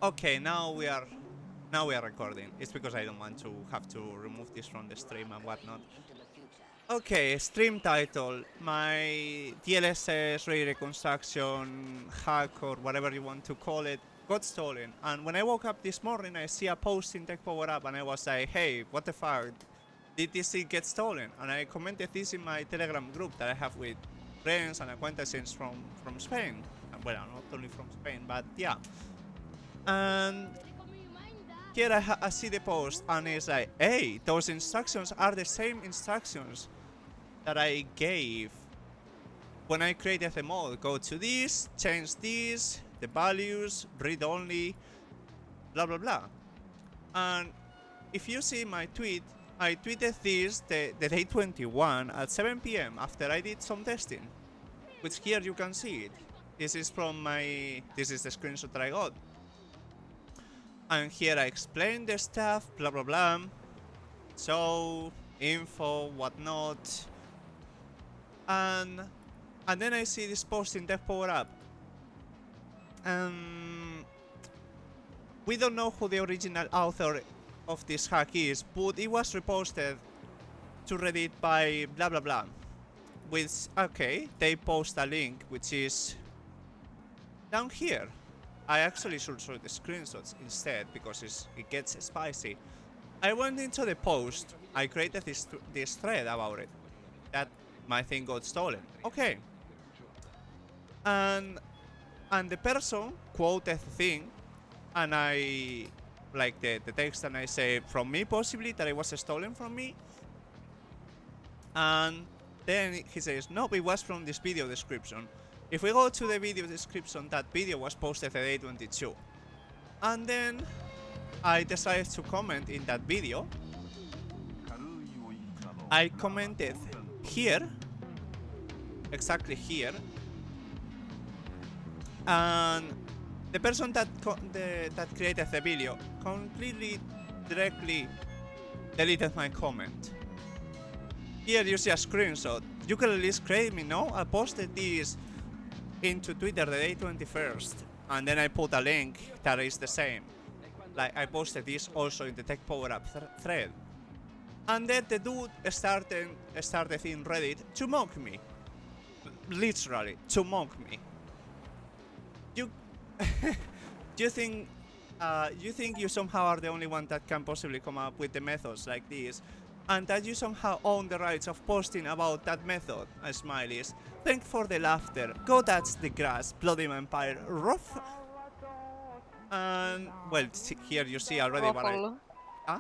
Okay, now we are recording. It's because I don't want to have to remove this from the stream and whatnot. Okay, stream title. My DLSS Ray Reconstruction hack or whatever you want to call it got stolen. And when I woke up this morning, I see a post in TechPowerUP and I was like, hey, what the fuck? Did this thing get stolen? And I commented this in my Telegram group that I have with friends and acquaintances from Spain. Well, not only from Spain, but yeah. And here I see the post and it's like, hey, those instructions are the same instructions that I gave when I created the mod. Go to this, change this, the values, read only, blah blah blah. And if you see my tweet, I tweeted this the day 21 at 7 PM after I did some testing, which here you can see it. This is from this is the screenshot that I got. And here I explain the stuff, blah blah blah. So, info, whatnot. And then I see this post in TechPowerUP. We don't know who the original author of this hack is, but it was reposted to Reddit by blah blah blah. Which, okay, they post a link which is down here. I actually should show the screenshots instead because it gets spicy. I went into the post, I created this thread about it, that my thing got stolen. Okay. And the person quoted the thing, and I, like the text, and I say, from me possibly, that it was stolen from me. And then he says, no, it was from this video description. If we go to the video description, that video was posted the day 22. And then I decided to comment in that video. I commented here, exactly here. And the person that created the video completely directly deleted my comment. Here you see a screenshot. You can at least credit me, no? I posted this into Twitter the day 21st, and then I put a link that is the same. Like, I posted this also in the TechPowerUP thread. And then the dude started in Reddit to mock me. Literally, to mock me. You think you somehow are the only one that can possibly come up with the methods like this, and that you somehow own the rights of posting about that method, smileys. Thank for the laughter. Go touch the grass, bloody vampire. Rough. And, well, here you see already what I... Huh?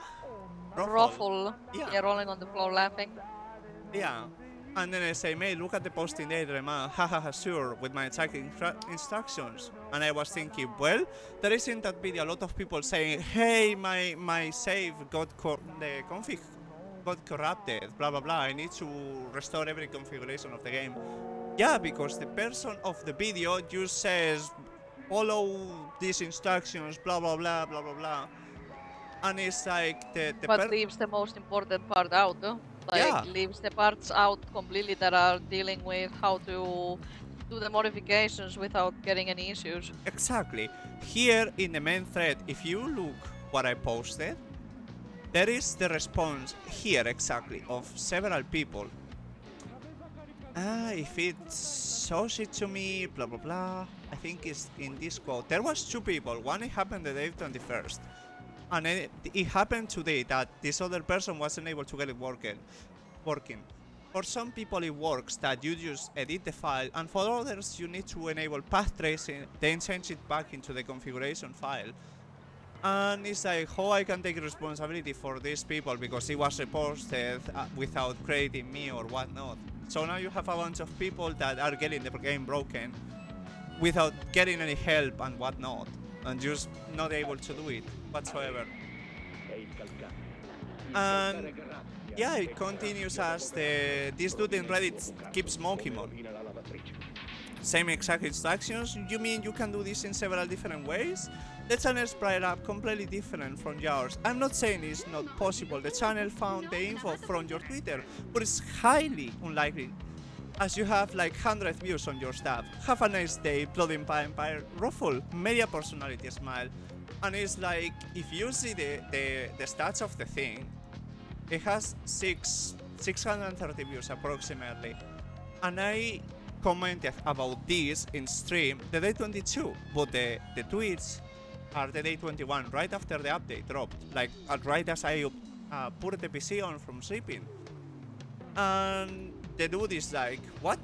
Ruffle. Yeah. Yeah, rolling on the floor laughing. Yeah. And then I say, mate, look at the posting date, man. Haha, sure, with my attacking instructions. And I was thinking, well, there is in that video a lot of people saying, hey, my save got the config got corrupted, blah blah blah. I need to restore every configuration of the game. Yeah, because the person of the video just says, follow these instructions, blah blah blah blah blah blah. And it's like but leaves the most important part out, though. Like, yeah. Leaves the parts out completely that are dealing with how to do the modifications without getting any issues. Exactly. Here in the main thread, if you look what I posted, there is the response here exactly of several people. If it shows it to me, blah blah blah. I think it's in this quote. There was two people. One, it happened the day 21st. And it happened today that this other person wasn't able to get it working. For some people it works that you just edit the file, and for others you need to enable path tracing, then change it back into the configuration file. And it's like, how I can take responsibility for these people because it was reposted without crediting me or whatnot. So now you have a bunch of people that are getting the game broken without getting any help and whatnot, and just not able to do it whatsoever. And yeah, it continues as this dude in Reddit keeps smoking on. Same exact instructions? You mean you can do this in several different ways? The channel spread up completely different from yours. I'm not saying it's not possible. The channel found the info from your Twitter, but it's highly unlikely, as you have like 100 views on your stuff. Have a nice day, bloody vampire. Ruffle, media personality smile. And it's like, if you see the stats of the thing, it has 630 views approximately. And I commented about this in stream the day 22, but the tweets are the day 21, right after the update dropped. Like, right as I put the PC on from sleeping. And the dude is like, what?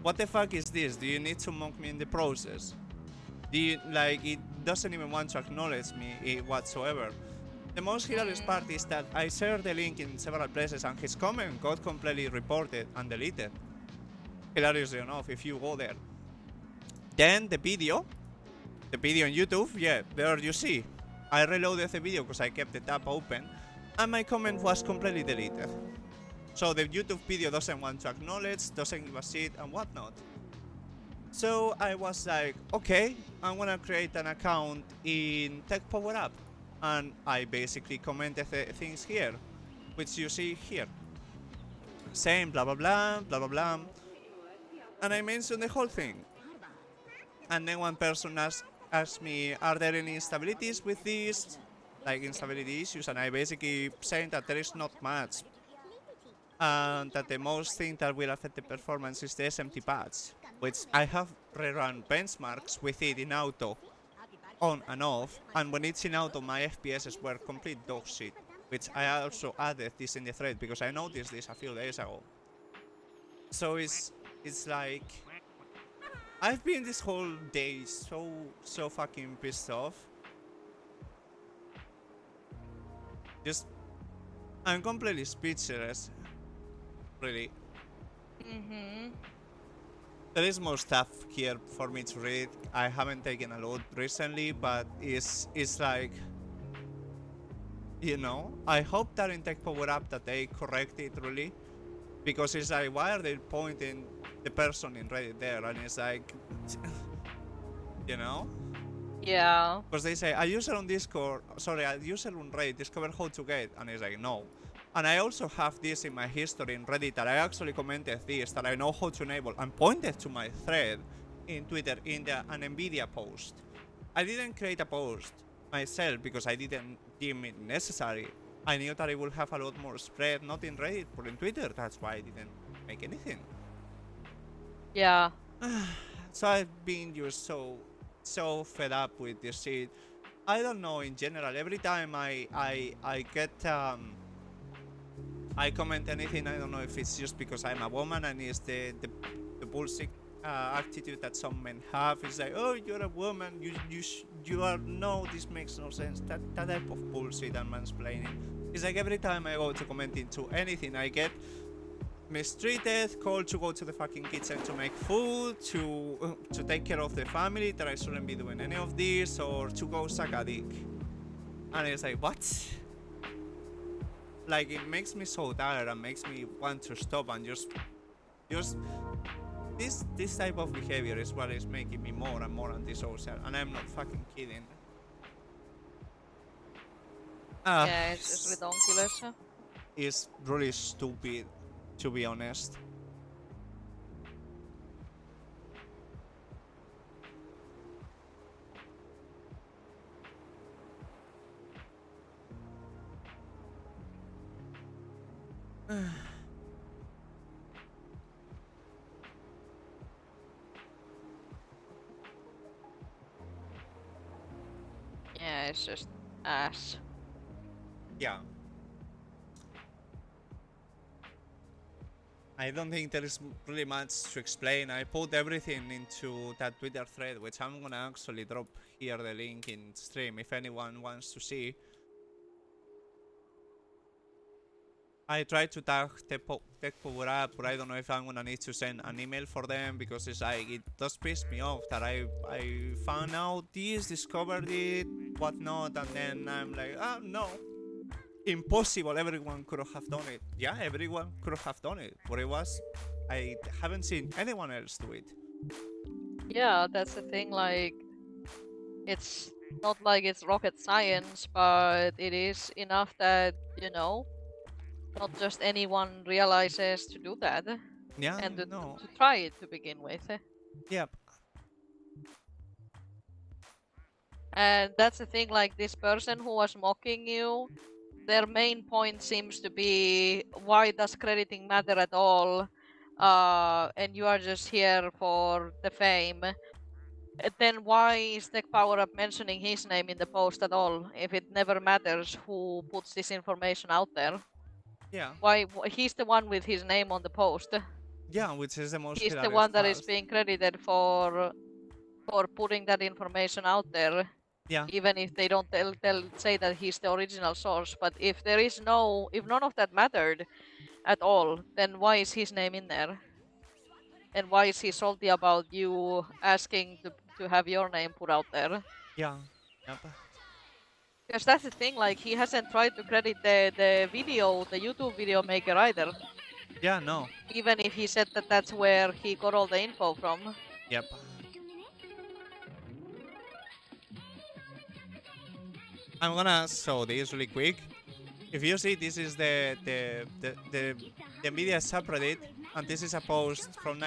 What the fuck is this? Do you need to mock me in the process? Like, it doesn't even want to acknowledge me whatsoever. The most hilarious part is that I shared the link in several places and his comment got completely reported and deleted. Hilariously enough, if you go there. Then the video on YouTube, yeah, there you see. I reloaded the video because I kept the tab open and my comment was completely deleted. So the YouTube video doesn't want to acknowledge, doesn't give a shit and whatnot. So I was like, okay, I'm gonna create an account in TechPowerUP. And I basically commented the things here, which you see here. Same blah blah blah, blah blah blah. And I mentioned the whole thing. And then one person asked me, are there any instabilities with this? Like instability issues, and I basically saying that there is not much. And that the most thing that will affect the performance is the SMT patch, which I have rerun benchmarks with it in auto, on and off, and when it's in auto my FPSs were complete dog shit, which I also added this in the thread because I noticed this a few days ago. So it's like, I've been this whole day so fucking pissed off. Just, I'm completely speechless. Really. There is more stuff here for me to read. I haven't taken a lot recently, but it's like, you know, I hope that in TechPowerUP that they correct it really, because it's like, why are they pointing the person in Reddit there? And it's like, you know? Yeah. Because they say, a user on Discord, sorry, a user on Reddit discovered how to get, and it's like, no. And I also have this in my history in Reddit that I actually commented this, that I know how to enable, and pointed to my thread in Twitter in an NVIDIA post. I didn't create a post myself because I didn't deem it necessary. I knew that it would have a lot more spread, not in Reddit, but in Twitter. That's why I didn't make anything. Yeah. So I've been just so fed up with this shit. I don't know, in general, every time I get I comment anything, I don't know if it's just because I'm a woman and it's the bullshit attitude that some men have. It's like, oh, you're a woman, you are, no, this makes no sense. That type of bullshit and mansplaining. It's like every time I go to comment into anything, I get mistreated, called to go to the fucking kitchen to make food, to take care of the family, that I shouldn't be doing any of this, or to go suck a dick. And it's like, what? Like, it makes me so tired and makes me want to stop and just this type of behavior is what is making me more and more antisocial, and I'm not fucking kidding. Yeah, it's just ridiculous. It's really stupid, to be honest. Yeah, it's just ass. Yeah. I don't think there is really much to explain. I put everything into that Twitter thread, which I'm gonna actually drop here the link in stream if anyone wants to see. I tried to tag TechPowerUP, but I don't know if I'm gonna need to send an email for them, because it's like, it does piss me off that I found out this, discovered it, whatnot, and then I'm like, oh no, impossible, everyone could have done it. Yeah, everyone could have done it, but it was, I haven't seen anyone else do it. Yeah, that's the thing, like, it's not like it's rocket science, but it is enough that, you know, not just anyone realizes to do that. Yeah, and to no. try it to begin with. Yep. And that's the thing, like this person who was mocking you, their main point seems to be, why does crediting matter at all? And you are just here for the fame. Then why is TechPowerUP mentioning his name in the post at all, if it never matters who puts this information out there? Yeah. Why he's the one with his name on the post? Yeah, which is the most He's the hilarious one that is part. being credited for putting that information out there. Yeah. Even if they don't say that he's the original source. But if there is if none of that mattered at all, then why is his name in there? And why is he salty about you asking to have your name put out there? Yeah. Yep. Because that's the thing, like he hasn't tried to credit the YouTube video maker either. Yeah, no. Even if he said that that's where he got all the info from. Yep. I'm gonna show this really quick. If you see, this is the NVIDIA subreddit, and this is a post from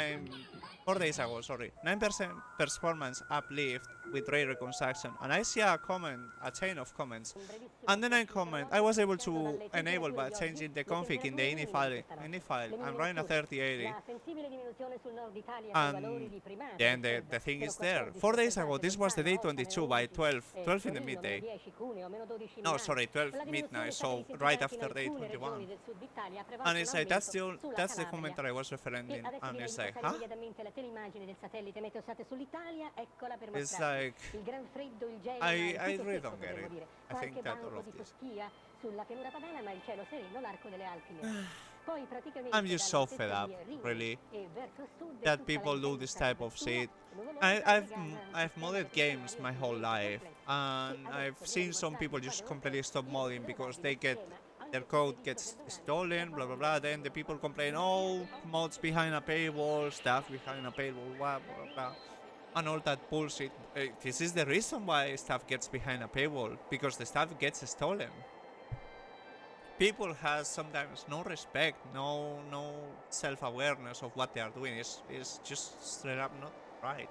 4 days ago, sorry. 9% performance uplift with Ray Reconstruction. And I see a comment, a chain of comments. And then I comment, I was able to enable by changing the config in the ini file and running a 3080. And then the thing is there. 4 days ago, this was the day 22 by 12 in the midday. No, sorry, 12 midnight, so right after day 21. And it's like, that's the commentary I was referring in. And it's like, huh? It's like, I really don't get it. I think that all of this. I'm just so fed up, really, that people do this type of shit. I've modded games my whole life, and I've seen some people just completely stop modding because their code gets stolen, blah blah blah. Then the people complain, oh, mods behind a paywall, stuff behind a paywall, blah blah blah, and all that bullshit. This is the reason why stuff gets behind a paywall, because the stuff gets stolen. People have sometimes no respect, no self-awareness of what they are doing. It's just straight up not right.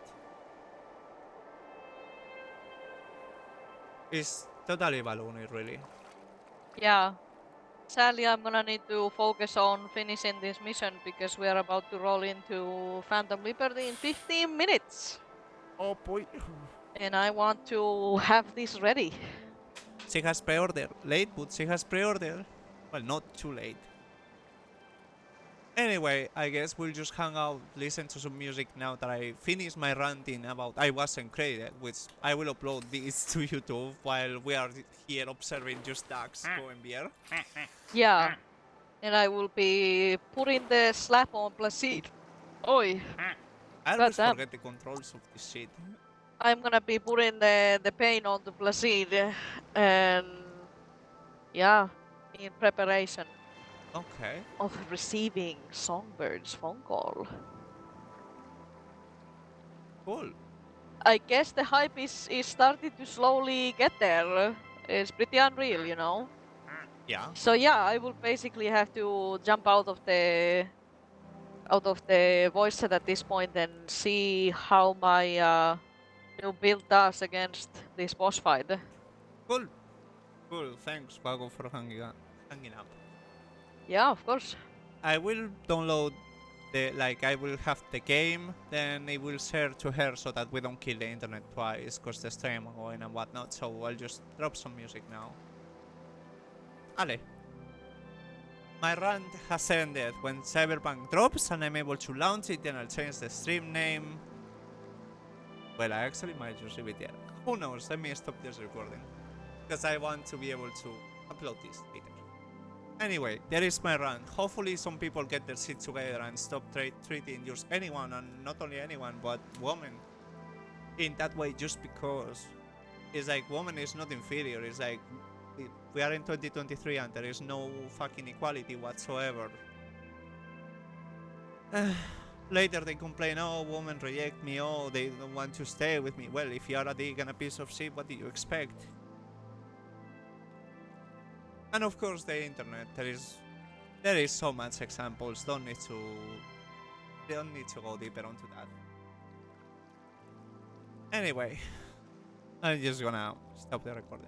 It's totally balloony, really. Yeah. Sadly, I'm gonna need to focus on finishing this mission because we are about to roll into Phantom Liberty in 15 minutes. Oh boy. And I want to have this ready. She has pre-ordered. Late, but she has pre-ordered. Well, not too late. Anyway, I guess we'll just hang out, listen to some music now that I finished my ranting about I wasn't credited, which I will upload this to YouTube while we are here observing just ducks going beer. Yeah. And I will be putting the slap on Placide. Oi. I always forget the controls of this shit. I'm gonna be putting the pain on the Placide. And yeah, in preparation. Okay. Of receiving Songbird's phone call. Cool. I guess the hype is starting to slowly get there. It's pretty unreal, you know? Yeah. So yeah, I will basically have to jump out of the voice set at this point and see how my new build does against this boss fight. Cool. Cool. Thanks, Wago, for hanging up. Yeah, of course. I will download I will have the game, then it will share to her so that we don't kill the internet twice, cause the stream is going and whatnot, so I'll just drop some music now. Ale. My rant has ended. When Cyberpunk drops and I'm able to launch it, then I'll change the stream name. Well, I actually might just leave it there. Who knows, let me stop this recording. Because I want to be able to upload this later. Anyway, there is my rant. Hopefully some people get their shit together and stop treating just anyone, and not only anyone, but women in that way just because. It's like woman is not inferior. It's like we are in 2023 and there is no fucking equality whatsoever. Later they complain, oh, women reject me, oh, they don't want to stay with me. Well, if you are a dick and a piece of shit, what do you expect? And of course the internet, there is so much examples, don't need to go deeper onto that. Anyway, I'm just gonna stop the recording.